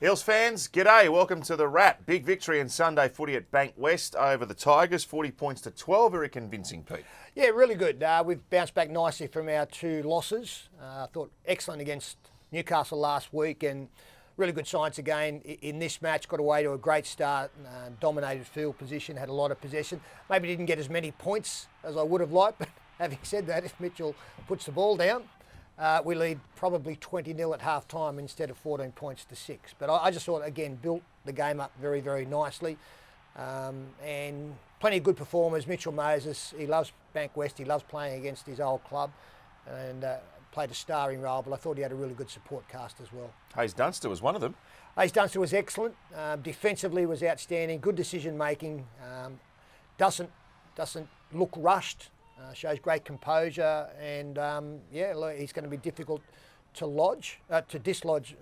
Eels fans, g'day. Welcome to the Wrap. Big victory in Sunday footy at Bank West over the Tigers. 40 points to 12. Very convincing, Pete. Yeah, really good. We've bounced back nicely from our two losses. I thought excellent against Newcastle last week and really good signs again in this match. Got away to a great start, dominated field position, had a lot of possession. Maybe didn't get as many points as I would have liked, but having said that, if Mitchell puts the ball down, we lead probably 20-0 at half-time instead of 14 points to 6. But I just thought, again, built the game up very, very nicely. And plenty of good performers. Mitchell Moses, he loves Bank West. He loves playing against his old club and played a starring role. But I thought he had a really good support cast as well. Hayes Dunster was one of them. Hayes Dunster was excellent. Defensively was outstanding. Good decision-making. Doesn't look rushed. Shows great composure, and he's going to be difficult to dislodge.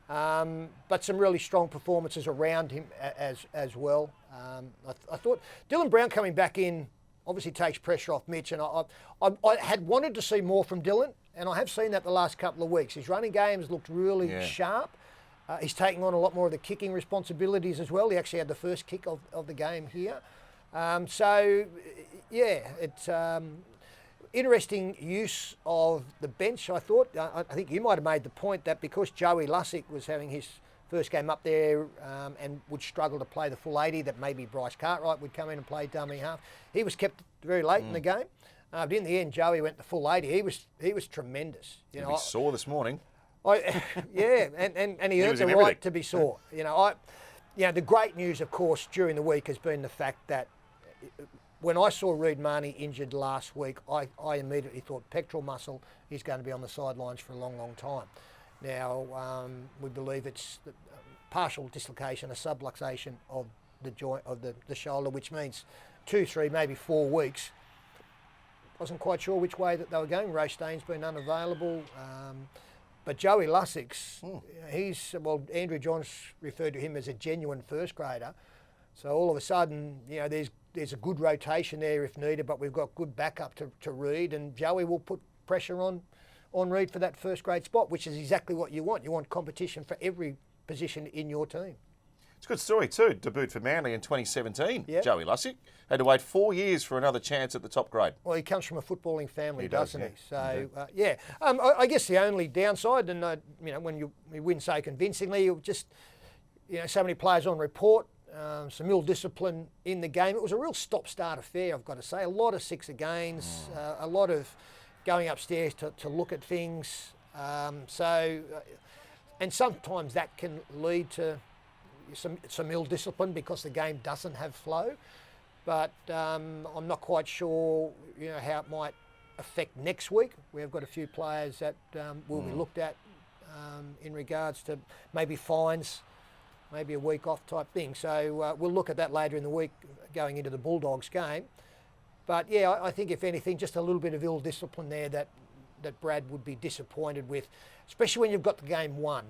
But some really strong performances around him as well. I thought Dylan Brown coming back in obviously takes pressure off Mitch, and I had wanted to see more from Dylan, and I have seen that the last couple of weeks. His running games looked really sharp. He's taking on a lot more of the kicking responsibilities as well. He actually had the first kick of the game here. It's interesting use of the bench, I thought. I think you might have made the point that because Joey Lussick was having his first game up there and would struggle to play the full 80, that maybe Bryce Cartwright would come in and play dummy half. He was kept very late in the game. But in the end, Joey went the full 80. He was tremendous. He sore this morning. And he earned the right to be sore. The great news, of course, during the week has been the fact that when I saw Reid Marnie injured last week, I immediately thought pectoral muscle, he's going to be on the sidelines for a long, long time. Now, we believe it's partial dislocation, a subluxation of the joint of the shoulder, which means 2, 3, maybe 4 weeks. Wasn't quite sure which way that they were going. Ray Stain's been unavailable. But Joey Lussick's, Andrew Johns referred to him as a genuine first grader. So all of a sudden, there's a good rotation there if needed, but we've got good backup to Reid, and Joey will put pressure on Reid for that first grade spot, which is exactly what you want. You want competition for every position in your team. It's a good story too. Debuted for Manly in 2017. Yep. Joey Lussick had to wait 4 years for another chance at the top grade. Well, he comes from a footballing family, doesn't he? So, I guess the only downside, and when you win so convincingly, you just so many players on report. Some ill discipline in the game. It was a real stop-start affair, I've got to say. A lot of six agains, a lot of going upstairs to look at things. And sometimes that can lead to some ill discipline because the game doesn't have flow. But I'm not quite sure, how it might affect next week. We've got a few players that will be looked at in regards to maybe fines, maybe a week off type thing. So we'll look at that later in the week going into the Bulldogs game. But I think if anything, just a little bit of ill discipline there that Brad would be disappointed with, especially when you've got the game won.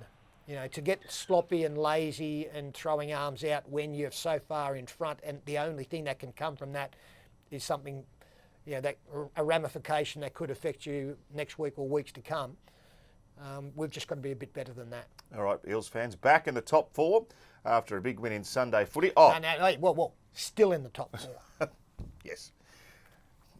To get sloppy and lazy and throwing arms out when you're so far in front, and the only thing that can come from that is something, that a ramification that could affect you next week or weeks to come. We've just got to be a bit better than that. All right, Eels fans, back in the top 4 after a big win in Sunday footy. Still in the top 4. Yes.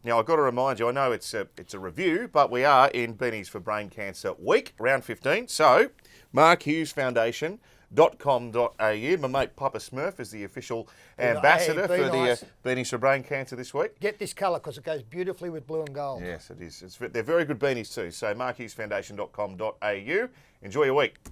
Now, I've got to remind you, I know it's a review, but we are in Beanies for Brain Cancer Week, round 15. So, markhughesfoundation.com.au. My mate Papa Smurf is the official ambassador for the Beanies for Brain Cancer this week. Get this colour because it goes beautifully with blue and gold. Yes, it is. They're very good beanies too. So, markhughesfoundation.com.au. Enjoy your week.